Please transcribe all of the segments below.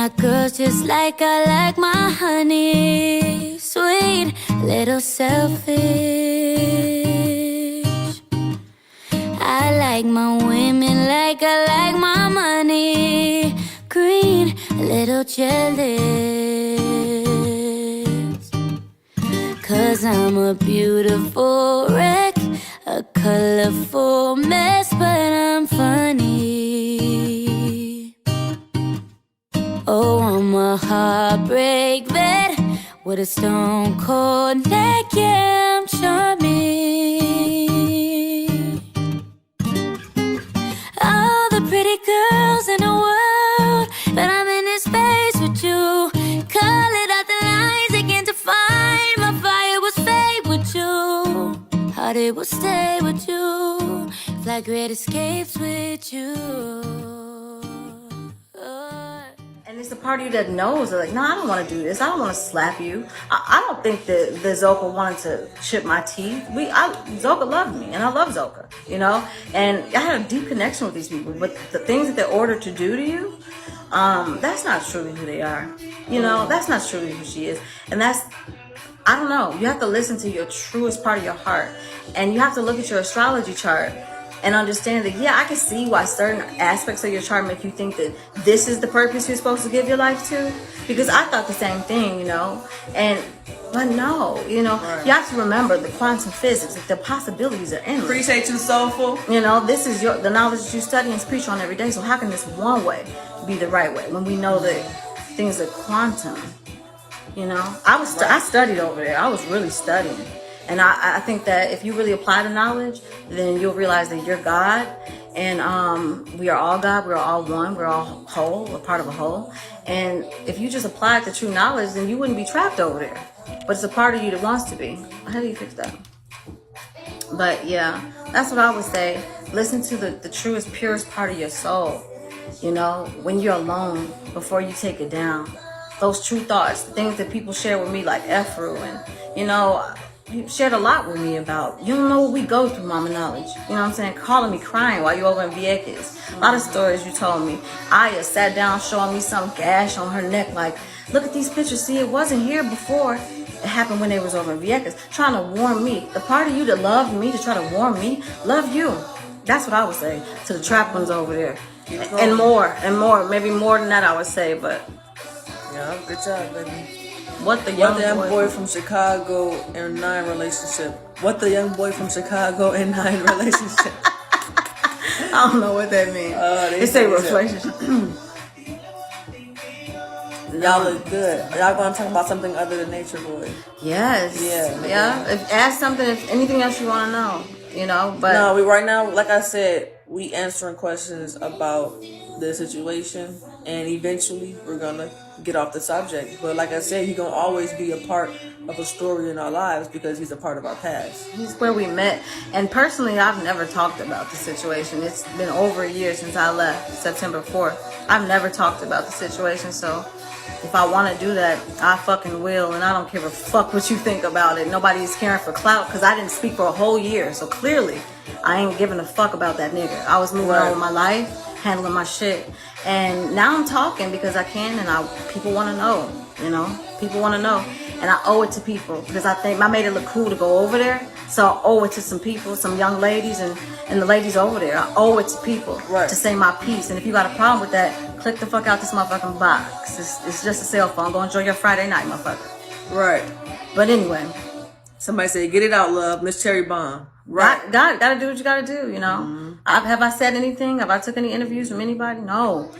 my girls just like I like my honey. Sweet, little selfish. I like my women like I like my money. Green, little jealous. 'Cause I'm a beautiful wreck, a colorful mess, but I'm funny. Oh, I'm a heartbreak vet with a stone cold neck, yeah, I'm charming. All the pretty girls in the world, but I'm in this space with you. Call it out the lines again to find my fire will stay with you. Heart it will stay with you. Fly great escapes with you. And it's a part of you that knows, like, no, I don't want to do this. I don't want to slap you. I don't think that Zoka wanted to chip my teeth. Zoka loved me, and I love Zoka, you know? And I had a deep connection with these people. But the things that they're ordered to do to you, that's not truly who they are. You know, that's not truly who she is. And that's, I don't know. You have to listen to your truest part of your heart. And you have to look at your astrology chart and understand that, yeah, I can see why certain aspects of your chart make you think that this is the purpose you're supposed to give your life to. Because I thought the same thing, you know. But no, you know, you have to remember the quantum physics, the possibilities are endless. Appreciate you, Soulful. You know, this is the knowledge that you study and preach on every day. So how can this one way be the right way when we know that things are quantum? You know, I studied over there. I was really studying. And I think that if you really apply the knowledge, then you'll realize that you're God. And we are all God. We're all one. We're all whole. We're part of a whole. And if you just applied the true knowledge, then you wouldn't be trapped over there. But it's a part of you that wants to be. How do you fix that? But yeah, that's what I would say. Listen to the truest, purest part of your soul. You know, when you're alone, before you take it down. Those true thoughts, the things that people share with me, like Efru, and, you know, you shared a lot with me about, you don't know what we go through, Mama Knowledge. You know what I'm saying? Calling me crying while you over in Vieques. A lot of stories you told me. Aya sat down showing me some gash on her neck, like, look at these pictures. See, it wasn't here before. It happened when they was over in Vieques, trying to warn me. The part of you that loved me, to try to warn me, love you. That's what I would say to the trap ones over there. And more, maybe more than that I would say, but. Yeah, good job, baby. What the young boy from Chicago and 9 relationship? What the young boy from Chicago and 9 relationship? I don't know what that means. They say relationship. Y'all look good. Y'all gonna talk about something other than Nature Boy? Yes. Yeah. Ask something. If anything else you want to know, you know. But no, right now, like I said, we answering questions about the situation, and eventually we're gonna get off the subject. But like I said, he's gonna always be a part of a story in our lives because he's a part of our past. He's where we met. And personally, I've never talked about the situation. It's been over a year since I left, September 4th. I've never talked about the situation. So if I want to do that, I fucking will. And I don't give a fuck what you think about it. Nobody's caring for clout because I didn't speak for a whole year. So clearly, I ain't giving a fuck about that nigga. I was moving on with my life, handling my shit. And now I'm talking because I can, and people want to know, you know. People want to know. And I owe it to people because I think I made it look cool to go over there. So I owe it to some people, some young ladies and the ladies over there. I owe it to people to say my piece. And if you got a problem with that, click the fuck out this motherfucking box. It's just a cell phone. Go enjoy your Friday night, motherfucker. Right. But anyway. Somebody said, get it out, love. Miss Cherry Bomb. Right. Gotta do what you gotta do, you know. Mm-hmm. Have I said anything? Have I took any interviews from anybody? No.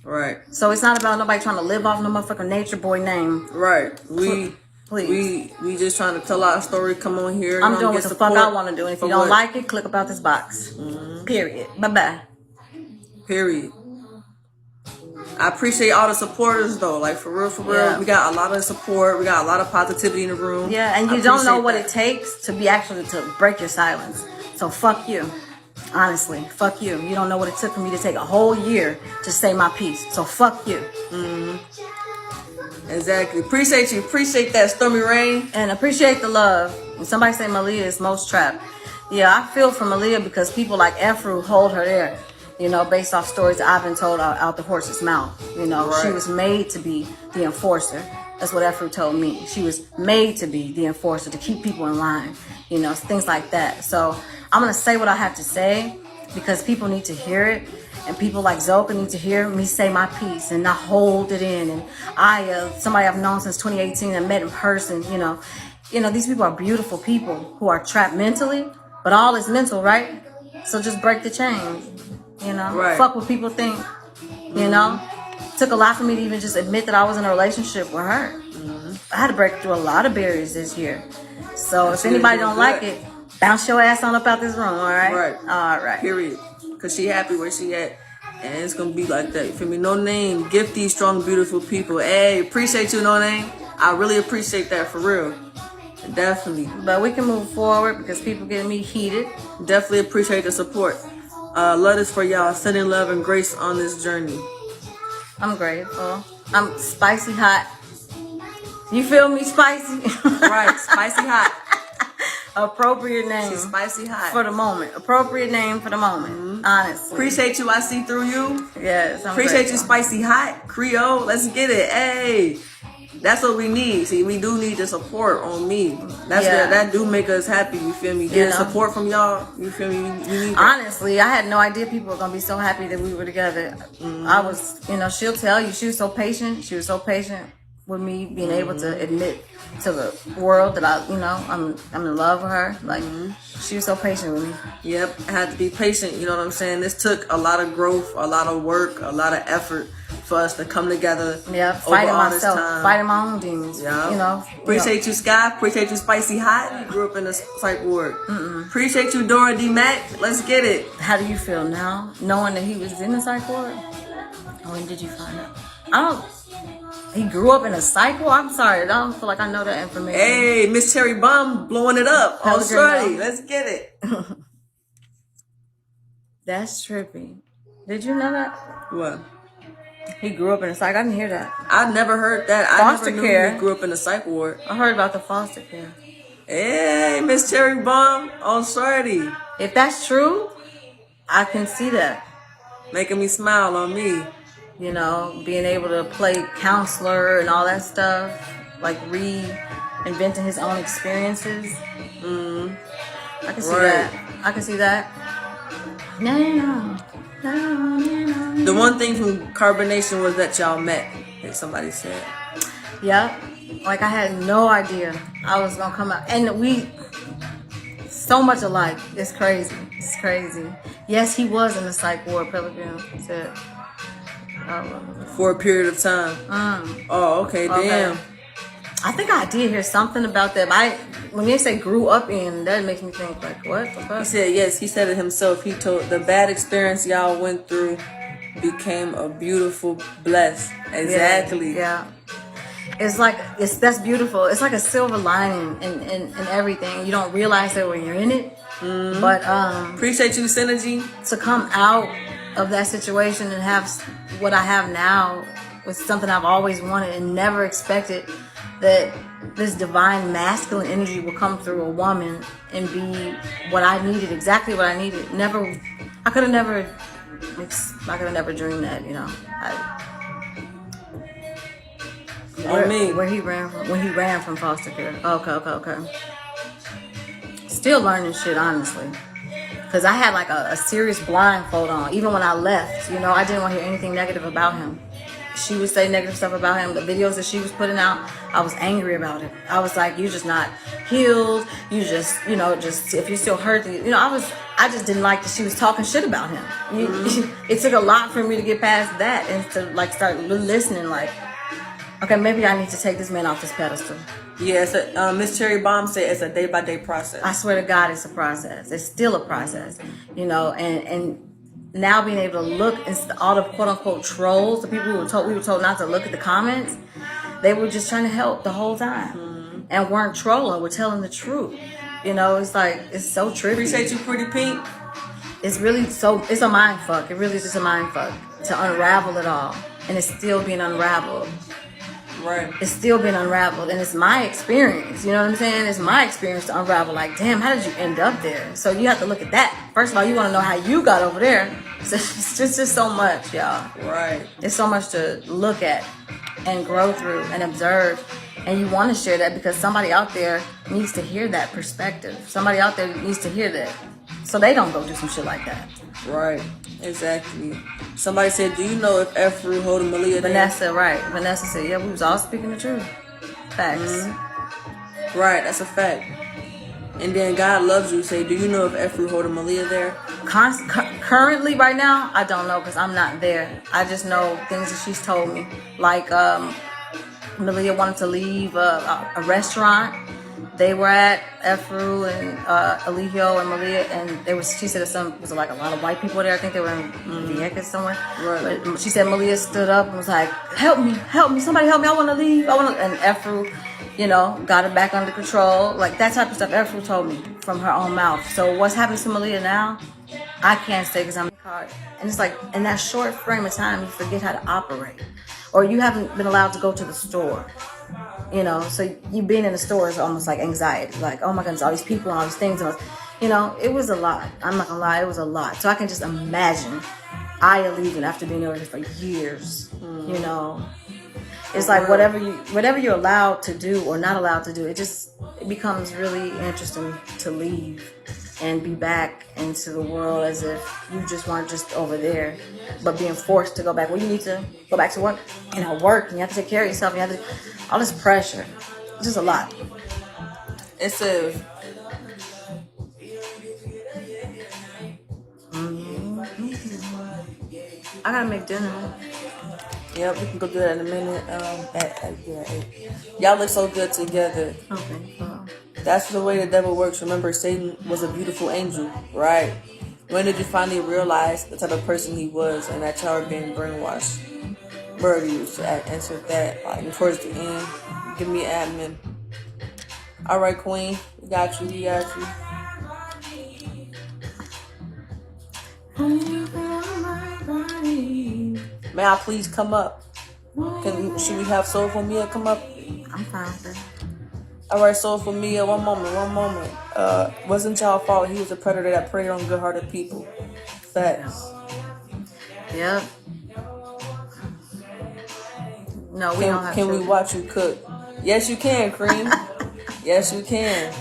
Right. So it's not about nobody trying to live off no motherfucking Nature Boy name. Right. Please. We just trying to tell our story. Come on here. I'm doing what the fuck I want to do. And if you don't like it, click about this box. Mm-hmm. Period. Bye-bye. Period. I appreciate all the supporters though. Like for real. Yeah. We got a lot of support. We got a lot of positivity in the room. Yeah, and you don't know what it takes to break your silence. So fuck you. Honestly, fuck you. You don't know what it took for me to take a whole year to say my piece. So fuck you. Mm-hmm. Exactly. Appreciate you. Appreciate that, Stormy Rain. And appreciate the love. When somebody say Malia is most trapped. Yeah, I feel for Malia because people like Efru hold her there. You know, based off stories that I've been told out the horse's mouth. You know, Right. she was made to be the enforcer. That's what Efru told me. She was made to be the enforcer, to keep people in line. You know, things like that. So I'm going to say what I have to say because people need to hear it. And people like Zoka need to hear me say my piece and not hold it in. And somebody I've known since 2018 and met in person, you know, these people are beautiful people who are trapped mentally, but all is mental, right? So just break the chains, you know, Right. fuck what people think, you know. Took a lot for me to even just admit that I was in a relationship with her. I had to break through a lot of barriers this year. So if anybody don't like it, bounce your ass on up out this room, all right? Right. All right. Period. Because she happy where she at. And it's going to be like that. You feel me? No Name. Gift these strong, beautiful people. Hey, appreciate you, No Name. I really appreciate that for real. Definitely. But we can move forward because people getting me heated. Definitely appreciate the support. Love this for y'all. Sending love and grace on this journey. I'm grateful. I'm spicy hot. You feel me, spicy? Right. Spicy hot. Appropriate name. She's spicy hot. For the moment. Appropriate name for the moment. Honestly. Appreciate you. I see through you. Yes. I'm Appreciate grateful. you, spicy hot. Creole. Let's get it. Hey. That's what we need. See, we do need the support on me. That do make us happy. You feel me? Getting support from y'all. You feel me? We need that. Honestly, I had no idea people were gonna be so happy that we were together. I was, she'll tell you, she was so patient. She was so patient with me being able to admit to the world that I'm in love with her. Like she was so patient with me. Yep, I had to be patient. You know what I'm saying? This took a lot of growth, a lot of work, a lot of effort for us to come together. Yeah, fighting myself, fighting my own demons. Yeah, appreciate you, Sky. Appreciate you, Spicy Hot. You grew up in the psych ward. Appreciate you, Dora D Mac. Let's get it. How do you feel now, knowing that he was in the psych ward? When did you find out? He grew up in a psych ward? I'm sorry, I don't feel like I know that information. Hey, Miss Cherry Bum blowing it up. Oh, sorry. Let's get it. That's trippy. Did you know that? What? He grew up in a psych. I didn't hear that. I never heard that. Foster I never care. knew he grew up in a psych ward. I heard about the foster care. Hey, Miss Cherry Bum. Oh, sorry. If that's true, I can see that. Making me smile on me. Being able to play counselor and all that stuff, like reinventing his own experiences. I can see that. I can see that. No. The one thing from CarbonNation was that y'all met, like somebody said. Yeah. Like I had no idea I was gonna come out. And we so much alike. It's crazy. It's crazy. Yes, he was in the psych ward, Pelican said. For a period of time. Oh, okay, damn. I think I did hear something about that. But when they say grew up in, that makes me think like, what the fuck? He said, yes, he said it himself. He told the bad experience y'all went through became a beautiful bless. Exactly. Yeah. That's beautiful. It's like a silver lining in everything. You don't realize that when you're in it. But appreciate you, Synergy. To come out of that situation and have what I have now was something I've always wanted and never expected, that this divine masculine energy will come through a woman and be what I needed, exactly what I needed. I could have never dreamed that, Where he ran from, when he ran from foster care. Okay. Still learning shit, honestly. Because I had like a serious blindfold on. Even when I left, I didn't want to hear anything negative about him. She would say negative stuff about him. The videos that she was putting out, I was angry about it. I was like, you're just not healed. You just, if you still hurt, I just didn't like that she was talking shit about him. It took a lot for me to get past that and to like start listening like, okay, maybe I need to take this man off this pedestal. Yeah, Miss Cherry Bomb said it's a day-by-day process. I swear to God, it's a process. It's still a process, and now being able to look and all the quote-unquote trolls, the people we were told not to look at the comments, they were just trying to help the whole time and weren't trolling, were telling the truth. It's like, it's so trippy. Appreciate you, Pretty Pink. It's really it's a mind fuck. It really is just a mind fuck to unravel it all, and it's still being unraveled. Right. It's still been unraveled, and it's my experience. You know what I'm saying? It's my experience to unravel. Like, damn, how did you end up there? So you have to look at that. First of all, you want to know how you got over there. So it's just so much, y'all. Right. It's so much to look at and grow through and observe. And you want to share that because somebody out there needs to hear that perspective. Somebody out there needs to hear that, so they don't go do some shit like that. Right. Exactly. Somebody said, "Do you know if Efru holding Malia?" Vanessa, right? Vanessa said, "Yeah, we was all speaking the truth." Facts. Right. That's a fact. And then God loves you. Say, "Do you know if Efru holding Malia there?" Currently, right now, I don't know because I'm not there. I just know things that she's told me. Like, Malia wanted to leave a restaurant. They were at Efru and Eligio and Malia, and there was. She said was like a lot of white people there. I think they were in Vieques somewhere. Right. But she said Malia stood up and was like, "Help me, somebody help me! I want to leave. I want to." And Efru, got it back under control. Like that type of stuff. Efru told me from her own mouth. So what's happening to Malia now? I can't say because I'm hard. And it's like in that short frame of time, you forget how to operate, or you haven't been allowed to go to the store. So you being in the store is almost like anxiety. Like, oh my goodness, all these people and all these things. And it was a lot. I'm not gonna lie, it was a lot. So I can just imagine Aya leaving after being over here for years. It's like whatever you're allowed to do or not allowed to do, it becomes really interesting to leave and be back into the world as if you just weren't just over there, but being forced to go back. Well, you need to go back to work, work, and you have to take care of yourself. You have to all this pressure. It's just a lot. It says, I gotta make dinner. "Yep, we can go do that in a minute." Y'all look so good together. Okay. That's the way the devil works. Remember, Satan was a beautiful angel, right? When did you finally realize the type of person he was and that y'all were being brainwashed? Bird used to answer that like towards the end. Give me admin. All right, Queen, we got you. We got you. May I please come up? Should we have Soulful Mia come up? I'm fine with it. All right, Soulful Mia. One moment. Wasn't y'all fault? He was a predator that preyed on good-hearted people. Facts. Yep. No, we don't have. Can we watch you cook? Yes, you can, Cream. Yes, you can.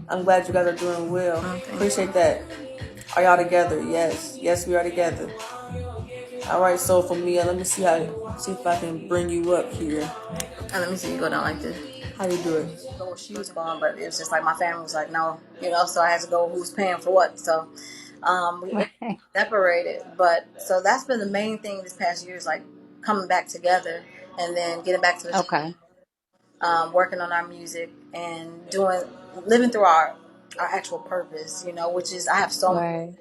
I'm glad you guys are doing well. Okay. Appreciate that. Are y'all together? Yes. Yes, we are together. All right, so for me, let me see if I can bring you up here. Let me see you go down like this. How you do it? So she was gone, but it was just like my family was like, no, so I had to go who's paying for what. So we separated. But so that's been the main thing this past year is like coming back together and then getting back to the working on our music and living through our actual purpose, which is I have so much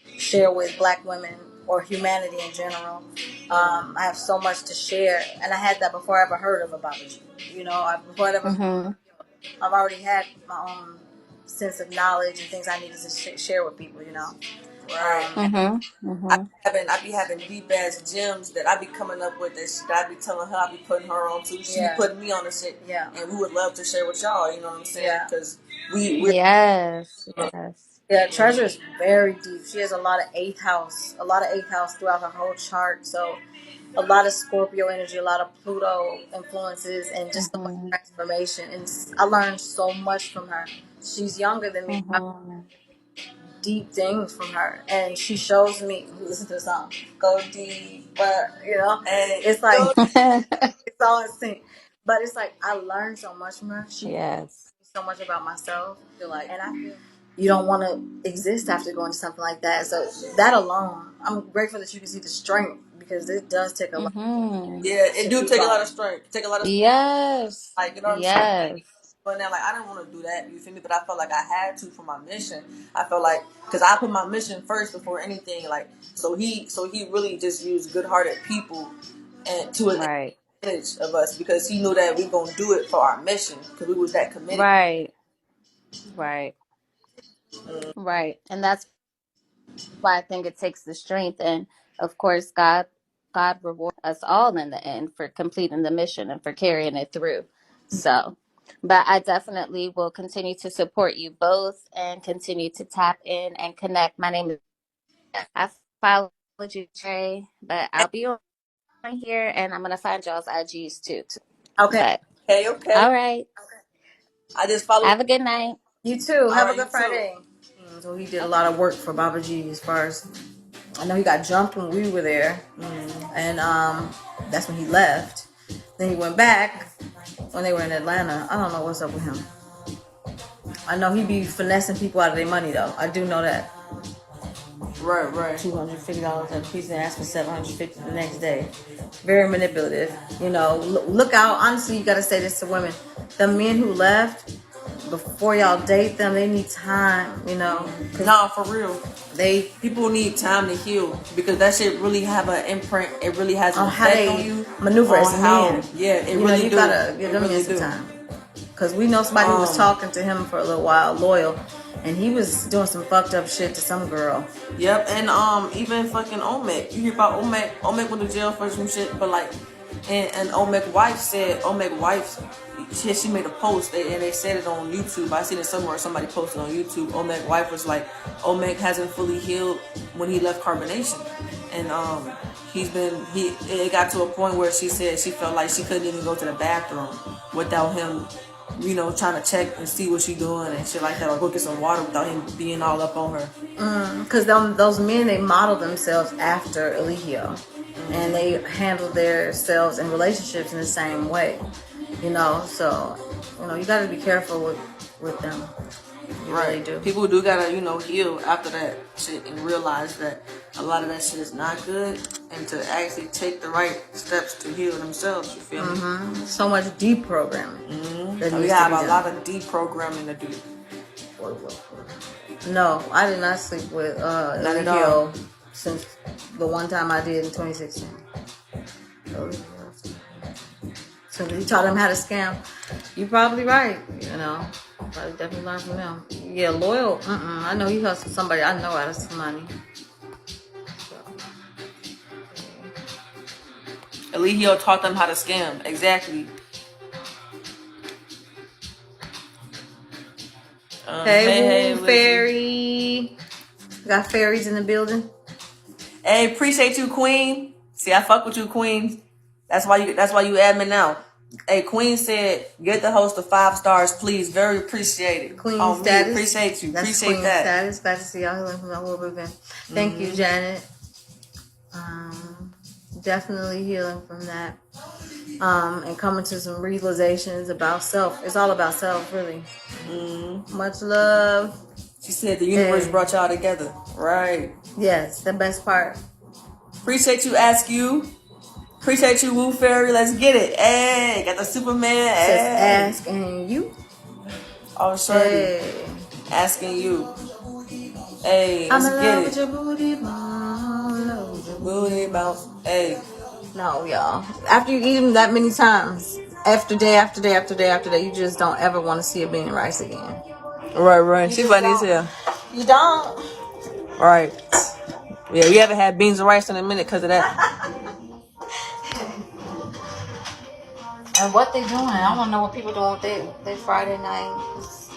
to share with Black women or humanity in general. I have so much to share, and I had that before I ever heard of Ababaji. Before I ever, I've already had my own sense of knowledge and things I needed to share with people. Right. I be having deep ass gems that I be coming up with that I be telling her I be putting her on too. She be putting me on the shit. Yeah. And we would love to share with y'all. You know what I'm saying? Because we're Yes. Yeah, Treasure is very deep. She has a lot of eighth house throughout her whole chart. So a lot of Scorpio energy, a lot of Pluto influences, and just so much transformation. And I learned so much from her. She's younger than me. I learned deep things from her, and she shows me. Listen to the song, "Go Deeper," and it's like it's all in sync. But it's like I learned so much from her. She taught me so much about myself. And I feel you don't want to exist after going to something like that. So that alone, I'm grateful that you can see the strength because it does take a lot. Yeah, it do take a lot of strength. Take a lot of strength. Yes. Like, you know what I'm saying? But now, like, I didn't want to do that, you feel me? But I felt like I had to for my mission. I felt like, because I put my mission first before anything. Like, so he really just used good-hearted people and to an advantage of us because he knew that we gonna do it for our mission because we was that committed. Right. And that's why I think it takes the strength. And of course, God God reward us all in the end for completing the mission and for carrying it through. So, but I definitely will continue to support you both and continue to tap in and connect. My name is, I followed you, Trey, but I'll be on here and I'm going to find y'all's IGs too. Okay. But, Okay. all right. I just followed. Have a good night. You too. All Have a right, you good Friday. too. So he did a lot of work for Baba G as far as I know. He got jumped when we were there, and that's when he left. Then he went back when they were in Atlanta. I don't know what's up with him. I know he be finessing people out of their money though. I do know that. Right. $250 at a piece and ask for $750 the next day. Very manipulative. You know, look out. Honestly, you got to say this to women. The men who left, before y'all date them, they need time, you know. Nah, for real. They People need time to heal because that shit really have an imprint. It really has an on how effect they on you. maneuver on as how, men. Yeah, it you really know, you do. gotta give It them really some do. time. Because we know somebody who was talking to him for a little while, loyal, and he was doing some fucked up shit to some girl. Yep, and even fucking Omek. You hear about Omek? Omek went to jail for some shit, but like, and Omek's wife said, she made a post and they said it on YouTube. I seen it somewhere. Somebody posted on YouTube. Omek's wife was like, Omek hasn't fully healed when he left CarbonNation, and it got to a point where she said she felt like she couldn't even go to the bathroom without him, you know, trying to check and see what she doing and shit like that, or go get some water without him being all up on her. Because those men, they model themselves after Eligio, and they handle themselves in relationships in the same way, you know. So, you know, you got to be careful with them. You really do. People do gotta, you know, heal after that shit and realize that a lot of that shit is not good, and to actually take the right steps to heal themselves. You feel me? So much deprogramming. We have a lot of deprogramming to do. No, I did not sleep with Not at Eligio all. since the one time I did in 2016. So you taught him how to scam. You're probably right. You know, probably definitely learn from them. Yeah, loyal. I know he hustled somebody. I know out of some money. Eligio taught them how to scam. Exactly. Hey, Wizy. fairy. Got fairies in the building. Hey, appreciate you, Queen. See, I fuck with you, Queen. That's why you admin now. Hey, Queen said, get the host of 5 stars, please. Very appreciated. Queen On status. Me, appreciate you. That's Appreciate Queen that. status. Glad to see y'all healing from the horrible event. Thank you, Janet. Definitely healing from that. And coming to some realizations about self. It's all about self, really. Much love. She said the universe brought y'all together. Right. Yes, the best part. Appreciate you, Ask You. Appreciate you, Woo Fairy. Let's get it. Hey, got the Superman. Says Hey. asking you. Oh, shorty. Hey. Asking you. Hey, I'm let's in get love it. with your booty bounce. Booty bounce. Hey. No, y'all. After you eat them that many times, after day after day after day after day, you just don't ever want to see a bean and rice again. Right. She funny as hell. You don't. Right. Yeah, we haven't had beans and rice in a minute because of that. And what they doing? I want to know what people doing with their Friday nights.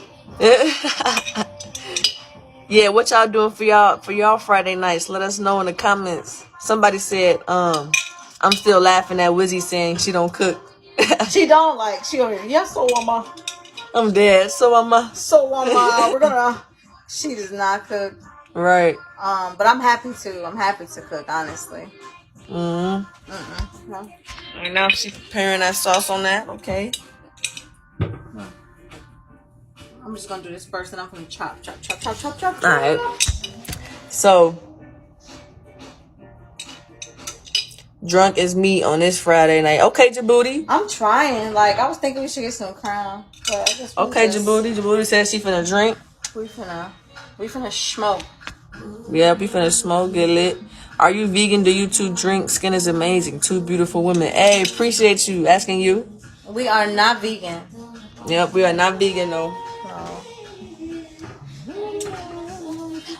Yeah, what y'all doing for y'all Friday nights? Let us know in the comments. Somebody said, I'm still laughing at Wizy saying she don't cook. She don't like. She over here. Yes, so mama. I'm dead. So I'm So mama. We're gonna. She does not cook. right. But I'm happy to. I'm happy to cook. Honestly. No. Right now she's preparing that sauce on that. Okay. I'm just gonna do this first, and I'm gonna chop. All right. So, drunk as me on this Friday night. Okay, Djibouti. I'm trying. Like I was thinking we should get some Crown. But I guess Okay, Djibouti. Djibouti says she finna drink. We finna smoke. Yeah, we finna smoke, get lit. Are you vegan? Do you two drink? Skin is amazing. 2 beautiful women. Hey, appreciate you. Asking you. We are not vegan. Yep, we are not vegan though. No.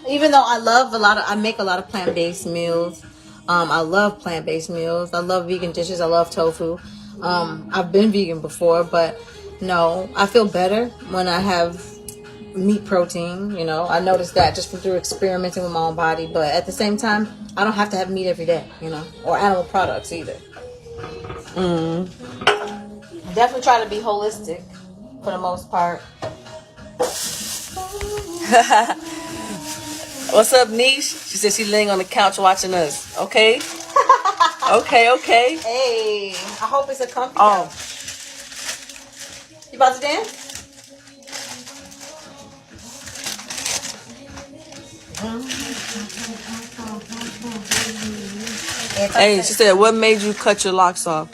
Even though I make a lot of plant-based meals. I love plant-based meals. I love vegan dishes. I love tofu. I've been vegan before, but no, I feel better when I have meat protein. You know, I noticed that just through experimenting with my own body. But at the same time, I don't have to have meat every day, you know, or animal products either. Definitely try to be holistic for the most part. What's up, Niche? She said she's laying on the couch watching us. Okay. Okay. Hey, I hope it's a comfy Oh. couch. You about to dance? Hey, she said, what made you cut your locks off?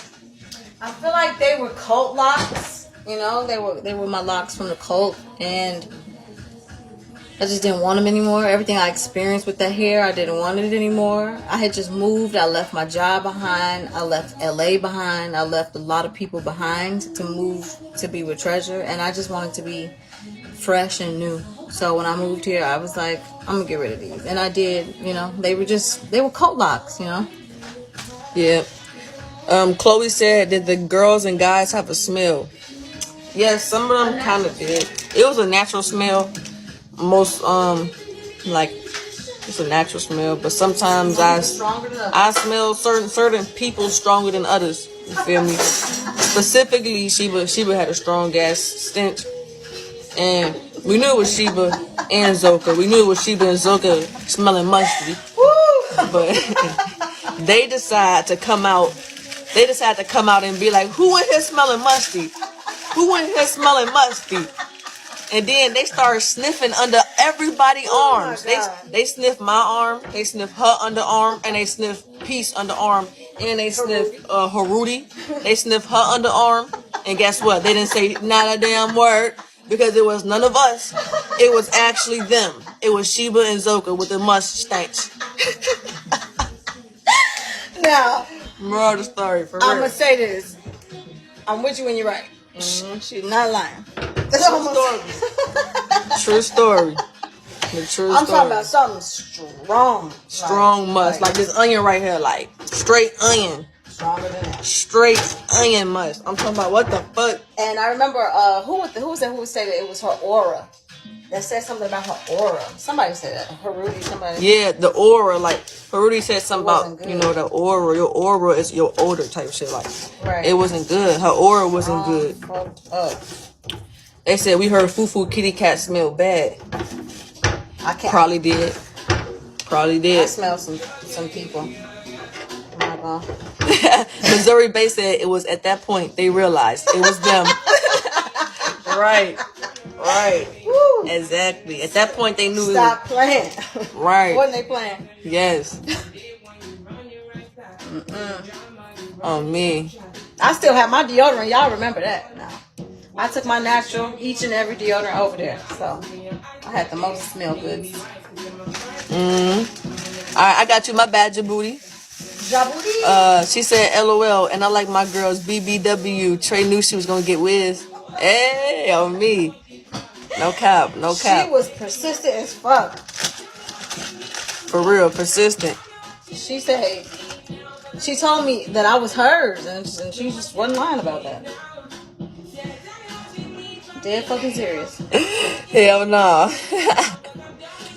I feel like they were cult locks. You know, they were my locks from the cult, and I just didn't want them anymore. Everything I experienced with that hair, I didn't want it anymore. I had just moved. I left my job behind. I left LA behind. I left a lot of people behind to move to be with Treasure, and I just wanted to be fresh and new. So when I moved here, I was like, I'm gonna get rid of these, and I did. You know, they were cult locks. You know. Yeah. Chloe said, did the girls and guys have a smell? Yes, some of them kind of did. It was a natural smell. Most like it's a natural smell, but sometimes I smell certain people stronger than others. You feel me? Specifically, Sheba had a strong ass stench, and we knew it was Sheba and Zoka. We knew it was Sheba and Zoka smelling musty, but they decided to come out. They decided to come out and be like, "Who in here smelling musty? Who in here smelling musty?" And then they started sniffing under everybody's arms. They sniffed my arm, they sniffed her underarm, and they sniffed Peace underarm, and they sniffed Haruti. They sniffed her underarm, and guess what? They didn't say not a damn word because it was none of us. It was actually them. It was Sheba and Zoka with the mustache. Now, Moral of the story, for real. I'm gonna say this. I'm with you when you're right. She's not lying. True story. The true I'm story. talking about something strong. Strong must. Like this onion right here. Like straight onion. Stronger than that. Straight onion must. I'm talking about what the fuck. And I remember who would say that it was her aura. That said something about her aura. Somebody said that. Haruti, somebody. Yeah, the aura. Like Haruti said something about, good. you know, the aura. Your aura is your odor type shit. Like Right. it wasn't good. Her aura wasn't good. They said we heard Fufu kitty cat smell bad. I can't. Probably did. I smell some people. I'm not gonna. Missouri Bay said it was at that point they realized it was them. Right. Woo. Exactly. At that point they knew. Stop playing. Right. Wasn't they playing? Yes. Oh me. I still have my deodorant. Y'all remember that? No. I took my natural each and every deodorant over there. So I had the most smell goods. Alright, I got you my badger booty. Jabooty. She said LOL, and I like my girls BBW. Trey knew she was gonna get Wiz. Hey, on me. No cap. She was persistent as fuck. For real, persistent. She said, she told me that I was hers, and she just wasn't lying about that. Dead fucking serious. Hell no.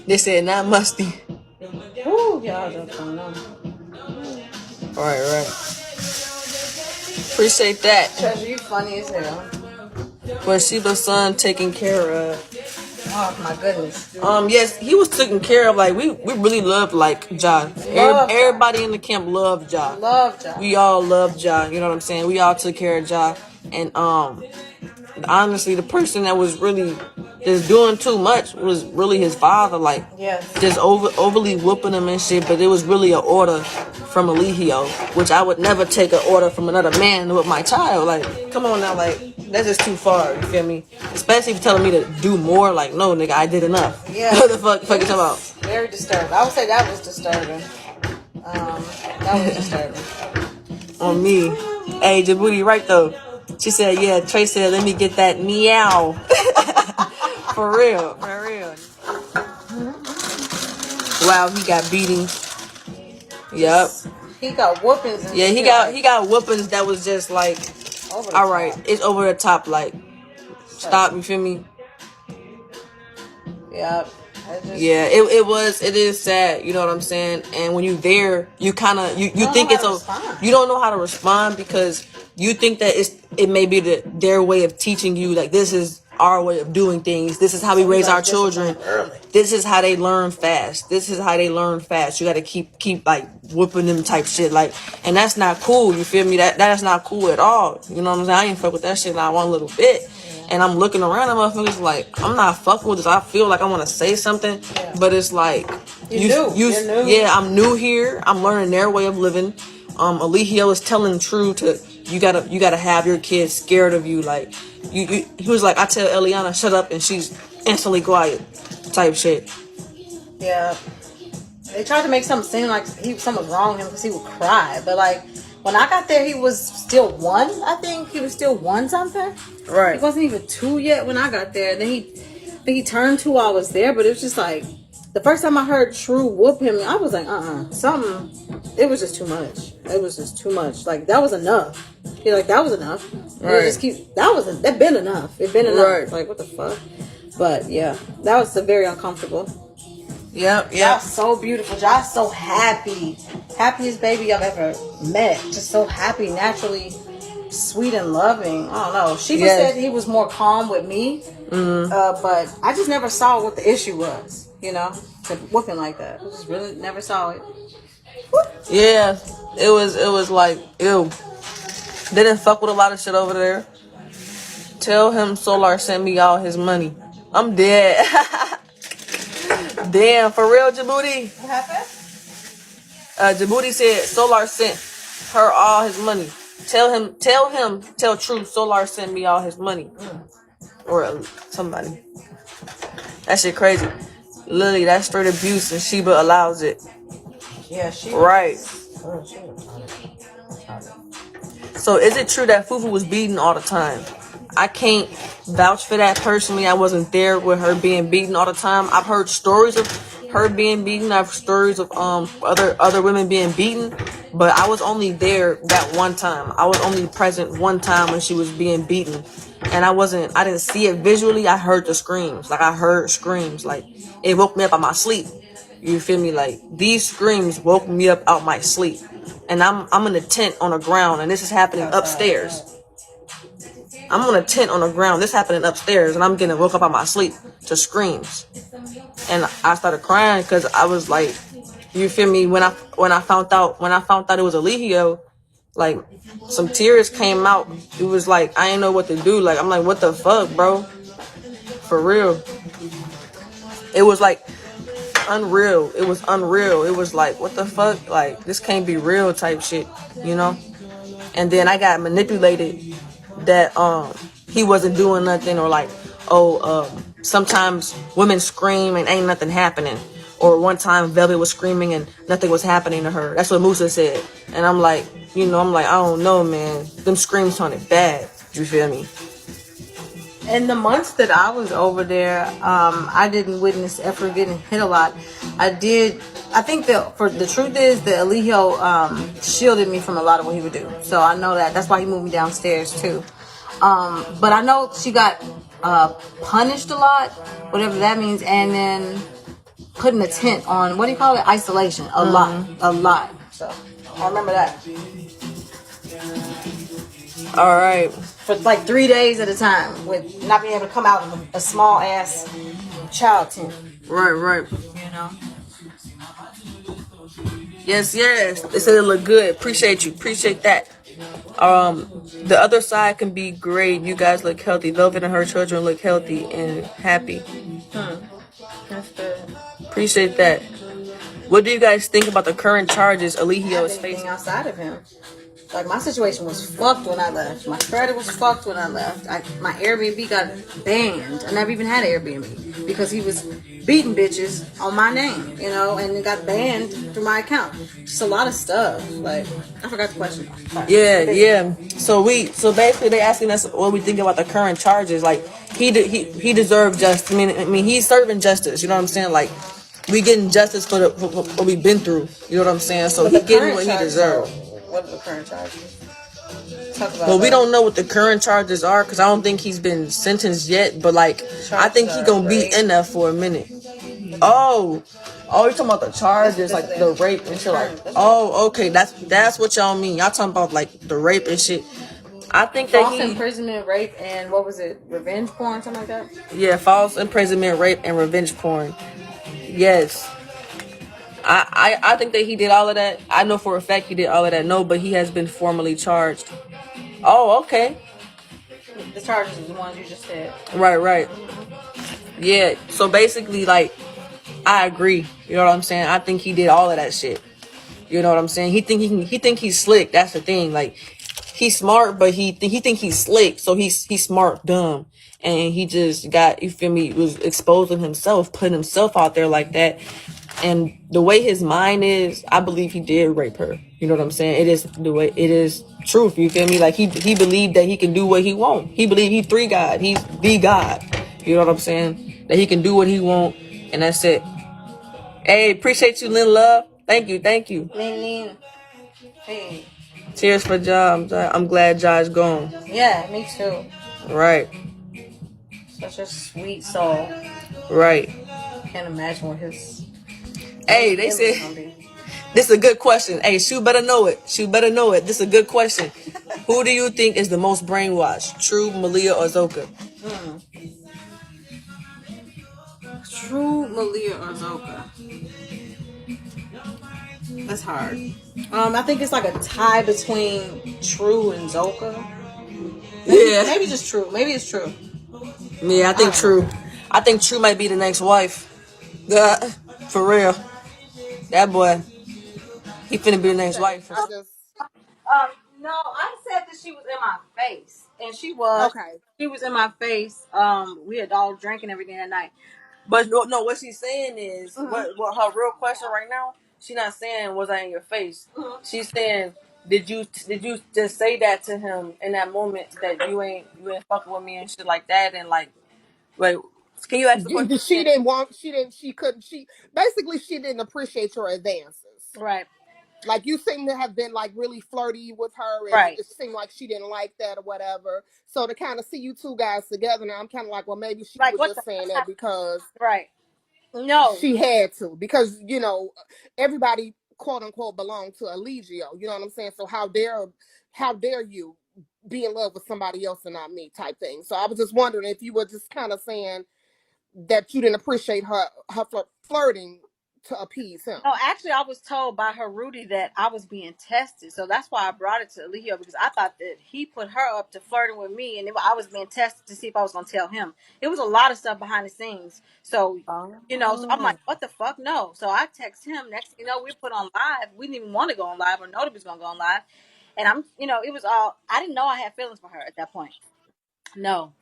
They said not musty. Woo, y'all don't know. Right. Appreciate that. Treasure, you funny as hell. But Sheba's son taken care of. Oh my goodness. Yes, he was taken care of. Like we really loved like Ja. Everybody in the camp loved Ja. Love Ja. We all loved Ja. You know what I'm saying? We all took care of Ja. And honestly, the person that was really just doing too much was really his father. Like just overly whooping him and shit. But it was really an order from Eligio, which I would never take an order from another man with my child. Like, come on now, like that's just too far. You feel me? Especially if you're telling me to do more. Like, no, nigga, I did enough. Yeah. What the fuck you talking about? Very disturbing. I would say that was disturbing. That was disturbing. On me. Hey, Djibouti, right though. She said, yeah, Trey said, let me get that meow. For real. Wow, he got beatings. Yep. He got whoopings. And Yeah, shit, he got whoopings that was just like, over the all right, top. it's over the top. Like, stop. You feel me? Yeah. Yeah, it is sad, you know what I'm saying? And when you there, you kind of you think it's you don't know how to respond because you think that it may be their way of teaching you, like, this is our way of doing things. This is how we raise our children. This is how they learn fast. This is how they learn fast. You got to keep like whooping them type shit, like, and that's not cool. You feel me? That's not cool at all. You know what I'm saying? I ain't fuck with that shit not one little bit. And I'm looking around at motherfuckers like, I'm not fucking with this. I feel like I want to say something, but it's like, You're new. yeah, I'm new here. I'm learning their way of living. Eligio is telling true to, you gotta have your kids scared of you. Like, he was like, I tell Eliana, shut up, and she's instantly quiet, type shit. Yeah. They tried to make something seem like something was wrong with him because he would cry, but like, when I got there, he was still 1. I think he was still 1 something. Right. He wasn't even 2 yet when I got there. Then he turned 2 while I was there. But it was just like, the first time I heard True whoop him, I was like, something. It was just too much. It was just too much. Like, that was enough. You're like, that was enough. Right. Just that been enough. It been enough. Right. Like, what the fuck? But yeah, that was very uncomfortable. Yep. Josh so beautiful. Josh so happy. Happiest baby I've ever met. Just so happy, naturally sweet and loving. I don't know. She just said he was more calm with me. But I just never saw what the issue was, you know, to whooping like that. I just really never saw it. Yeah. It was like, ew. They didn't fuck with a lot of shit over there. Tell him Solar sent me all his money. I'm dead. Damn, for real, Djibouti? What happened? Djibouti said Solar sent her all his money. Tell True Solar sent me all his money. Or somebody. That shit crazy. Lily, that's straight abuse and Sheba allows it. Yeah, she. Right. Oh, she was. So is it true that Fufu was beaten all the time? I can't vouch for that personally. I wasn't there with her being beaten all the time. I've heard stories of her being beaten. I've heard stories of other women being beaten, but I was only there that one time. I was only present one time when she was being beaten, and I didn't see it visually. I heard the screams. Like, I heard screams. Like, it woke me up out my sleep. You feel me? Like, these screams woke me up out my sleep, and I'm in a tent on the ground, and this is happening upstairs. I'm on a tent on the ground. This happening upstairs, and I'm getting woke up out my sleep to screams, and I started crying because I was like, you feel me? When I found out it was Eligio, like, some tears came out. It was like, I didn't know what to do. Like, I'm like, what the fuck, bro? For real. It was like unreal. It was unreal. It was like, what the fuck? Like, this can't be real type shit, you know? And then I got manipulated that he wasn't doing nothing, or like, sometimes women scream and ain't nothing happening, or one time Velvet was screaming and nothing was happening to her. That's what Musa said. And I'm like, I don't know, man, them screams sounded bad. You feel me? In the months that I was over there, I didn't witness Ephraim getting hit a lot. I think the truth is that Eligio shielded me from a lot of what he would do. So I know that. That's why he moved me downstairs too. But I know she got punished a lot, whatever that means, and then putting a tent on, what do you call it? Isolation. A lot. So I remember that. All right. For like 3 days at a time, with not being able to come out of a small ass child tent. Right. You know. Yes. They said it looked good. Appreciate you. Appreciate that. The other side can be great. You guys look healthy. Velvet and her children look healthy and happy. That's good. Appreciate that. What do you guys think about the current charges Eligio is facing? Outside of him. Like, my situation was fucked when I left. My credit was fucked when I left. My Airbnb got banned. I never even had an Airbnb because he was beating bitches on my name, you know, and it got banned through my account. Just a lot of stuff. Like, I forgot the question. Yeah. So basically they asking us what we think about the current charges. Like, he deserved justice. I mean, he's serving justice. You know what I'm saying? Like, we getting justice for what we've been through. You know what I'm saying? So But he the getting current what he charges, deserves. what are the current charges? Talk about Well, we that. don't know what the current charges are because I don't think he's been sentenced yet. But like, I Charges think he are gonna be rape. in there for a minute. Oh, you're talking about the charges, like the rape and shit. Like, oh, okay, that's what y'all mean. Y'all talking about like the rape and shit. I think that False imprisonment, rape, and what was it? Revenge porn, something like that. yeah, false imprisonment, rape, and revenge porn. Yes. I think that he did all of that. I know for a fact he did all of that. No, but he has been formally charged. Oh, okay. The charges are the ones you just said. Right. Yeah. So basically, like, I agree. You know what I'm saying? I think he did all of that shit. You know what I'm saying? He think he's slick. That's the thing. Like, he's smart, but he think he's slick. So he's smart, dumb, and he just got, you feel me, was exposing himself, putting himself out there like that. And the way his mind is, I believe he did rape her. You know what I'm saying? It is the way it is truth. You feel me? Like he believed that he can do what he want. He believed he three God. He's the God. You know what I'm saying? That he can do what he want, and that's it. Hey, appreciate you, Lynn Love. Thank you. Lin. Hey. Cheers for John. I'm glad John's gone. Yeah, me too. Right. Such a sweet soul. Right. Can't imagine what his. Hey, they said this is a good question. Hey, Shu better know it. This is a good question. Who do you think is the most brainwashed? True, Malia, or Zoka? True, Malia, or Zoka? That's hard. I think it's like a tie between True and Zoka. Maybe just True. Maybe it's True. Yeah, I think True. I think True might be the next wife. For real. That boy, he finna be the next wife. I just No, I said that she was in my face, and she was. okay. She was in my face. We had all drinking everything that night. But no, what she's saying is, what her real question right now, she's not saying was I in your face. She's saying, did you just say that to him in that moment that you ain't fucking with me and shit like that, and like, wait, can you ask the question She again? didn't want. She couldn't. She basically she didn't appreciate your advances. Right. Like you seem to have been like really flirty with her, and Right. it seemed like she didn't like that or whatever. So to kind of see you two guys together now, I'm kind of like, well, maybe she Like was what the just saying that because right. No. she had to, because everybody quote unquote belong to Allegio. You know what I'm saying? So how dare you be in love with somebody else and not me, type thing. So I was just wondering if you were just kind of saying that you didn't appreciate her flirting to appease him. No, actually, I was told by her Rudy that I was being tested, so that's why I brought it to Leo, because I thought that he put her up to flirting with me, and I was being tested to see if I was going to tell him. It was a lot of stuff behind the scenes, so so I'm like, what the fuck? No. So I text him. Next thing you know, we put on live. We didn't even want to go on live or know that we was going to go on live, and it was all. I didn't know I had feelings for her at that point. No,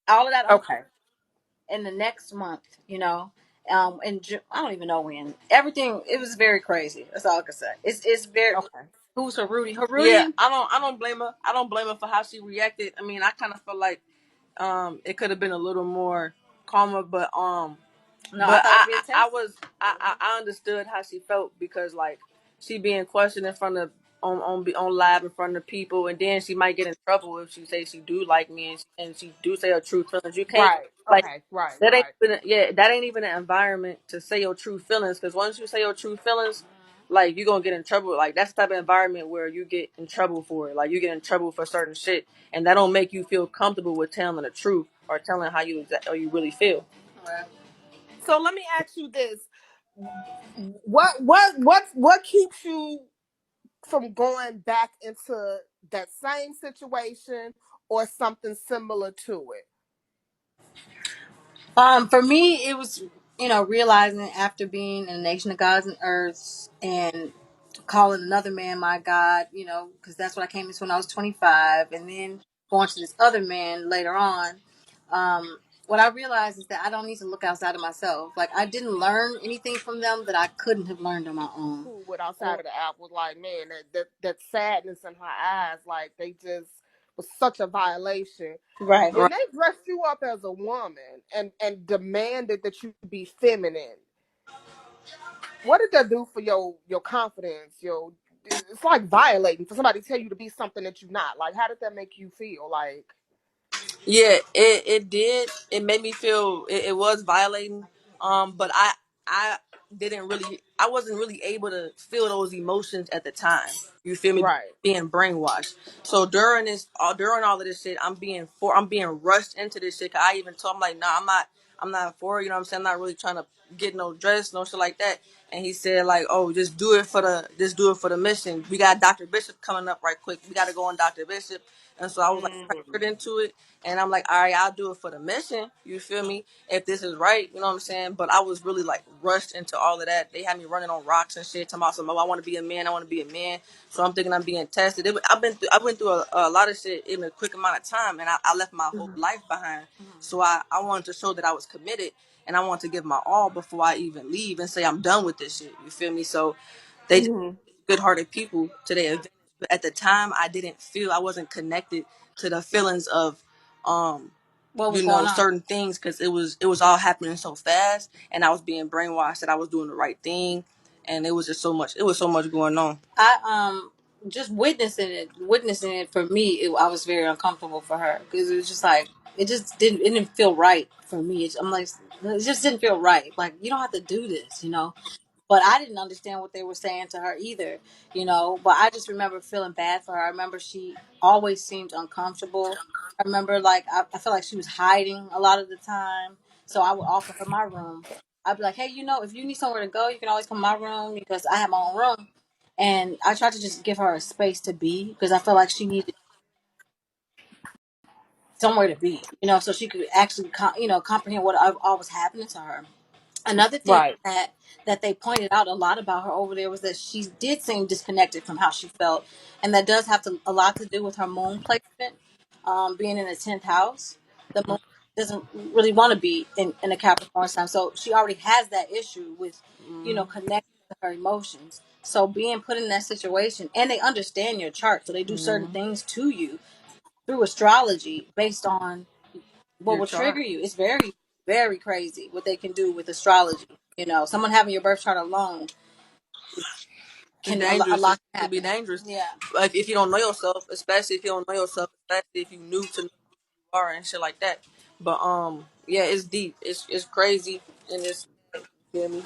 all of that Okay. in the next month, in I don't even know when. Everything, it was very crazy. That's all I can say. It's very. Okay. Who's her Rudy? Her Yeah, Rudy? I don't blame her. I don't blame her for how she reacted. I mean, I kind of feel like it could have been a little more calmer, but No, but I thought it was being I tested. was I understood how she felt because like she being questioned in front of on live in front of people, and then she might get in trouble if she say she do like me and she do say her true feelings. You can't Right. like Okay. Right. that ain't Right. even that ain't even an environment to say your true feelings, because once you say your true feelings, like you're gonna get in trouble. Like that's the type of environment where you get in trouble for it. Like you get in trouble for certain shit, and that don't make you feel comfortable with telling the truth or telling how you really feel. Right. So let me ask you this: what keeps you from going back into that same situation or something similar to it? For me, it was realizing after being in a nation of gods and earths and calling another man my God, because that's what I came into when I was 25, and then going to this other man later on. What I realized is that I don't need to look outside of myself. Like I didn't learn anything from them that I couldn't have learned on my own. Who went outside of the app was like, man, that sadness in her eyes, like they just was such a violation. Right. When they dressed you up as a woman and demanded that you be feminine, What did that do for your confidence? It's like violating for somebody to tell you to be something that you're not. Like, how did that make you feel? Like, Yeah, it did. It made me feel it was violating. But I didn't really I wasn't really able to feel those emotions at the time. You feel me? right. Being brainwashed. So during all of this shit, I'm being rushed into this shit. 'Cause I even told him like, nah, I'm not for it. You know what I'm saying? I'm not really trying to get no dress, no shit like that. And he said like, oh, just do it for the mission. We got Dr. Bishop coming up right quick. We got to go on Dr. Bishop. And so I was like pressured into it. And I'm like, all right, I'll do it for the mission. You feel me? If this is right, you know what I'm saying? But I was really like rushed into all of that. They had me running on rocks and shit. Talking about some, oh, I want to be a man. I want to be a man. So I'm thinking I'm being tested. I went through a lot of shit in a quick amount of time, and I left my whole life behind. So I wanted to show that I was committed, and I wanted to give my all before I even leave and say I'm done with this shit. You feel me? So they just good-hearted people to their advantage. But at the time, I wasn't connected to the feelings of What was going on? certain things, because it was all happening so fast, and I was being brainwashed that I was doing the right thing, and it was just so much going on. I just witnessing it for me. I was very uncomfortable for her because it was just like it didn't feel right for me. I'm like, it just didn't feel right. Like, you don't have to do this, you know. But I didn't understand what they were saying to her either, you know. But I just remember feeling bad for her. I remember she always seemed uncomfortable. I remember like I felt like she was hiding a lot of the time. So I would offer her my room. I'd be like, hey, you know, if you need somewhere to go, you can always come to my room because I have my own room. And I tried to just give her a space to be because I felt like she needed somewhere to be, you know, so she could actually, comprehend what all was happening to her. Another thing Right. that they pointed out a lot about her over there was that she did seem disconnected from how she felt, and that does have a lot to do with her moon placement, being in the 10th house. The moon doesn't really want to be in a Capricorn sign, so she already has that issue with, connecting to her emotions. So being put in that situation, and they understand your chart, so they do certain things to you through astrology based on what Your will trigger chart. you. It's very, very crazy what they can do with astrology. You know, someone having your birth chart alone It's can a dangerous. lot It can could be happen. dangerous. Yeah. If you don't know yourself, especially if you don't know yourself, especially if you new to who you are and shit like that. But yeah, it's deep. It's crazy, and it's, you feel me?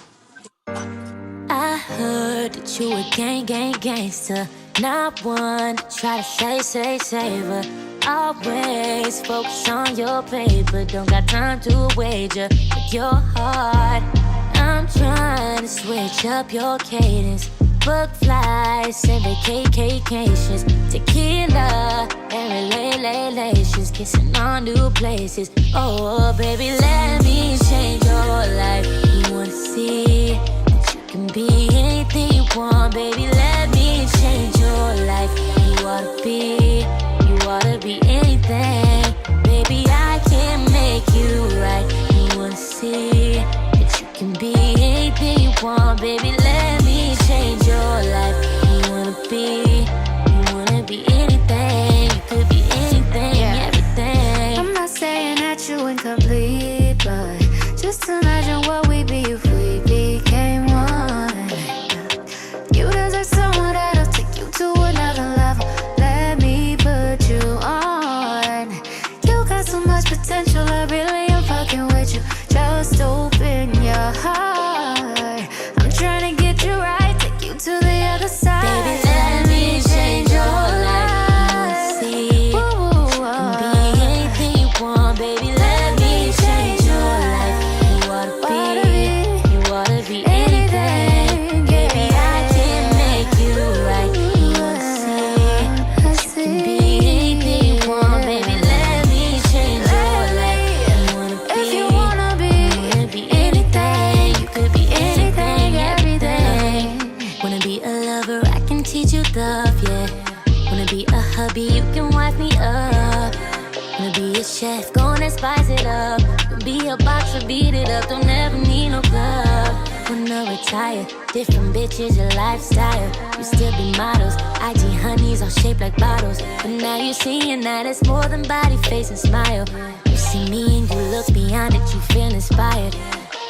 I heard that you a gangster. Not one to try to say, but always focus on your paper. Don't got time to wager with your heart. I'm trying to switch up your cadence. Book flights and vacations. Tequila and relations. Kissing on new places. Oh, baby, let me change your life. You wanna see? Can be anything you want, baby. Let me change your life. You ought to be anything, baby. I can make you right. You wanna see that you can be anything you want, baby. Let me change your life. You wanna be anything. You could be anything, everything. I'm not saying that you incomplete, but just imagine what we'd be if we became one. You deserve someone that'll take you to another level. Let me put you on. You got so much potential, I really am fucking with you. Just open your heart. I'm trying to get you right, take you to the other side. Baby, let me change your life. See, you can be anything you want, baby. Let me change your life. You ought to be anything, baby. I can make you right. You wanna see, you can be anything you want, baby. Let me change your life. You wanna be anything. You could be anything, everything. Wanna be a lover, I can teach you love, yeah. Wanna be a hubby, you can wife me up. Wanna be a chef, gonna spice it up. Wanna be a boxer, beat it up, don't ever need no glove. Wanna retire, different bitches, your lifestyle. You still be models, IG honeys all shaped like bottles. But now you're seeing that it's more than body, face, and smile. You see me and you look beyond it, you feel inspired.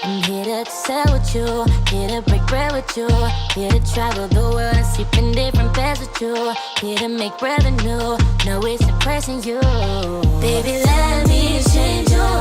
I'm here to to excel with you, here to break bread with you, here to travel the world and sleep in different beds with you, here to make revenue. No, it's impressing you. Baby, let me change your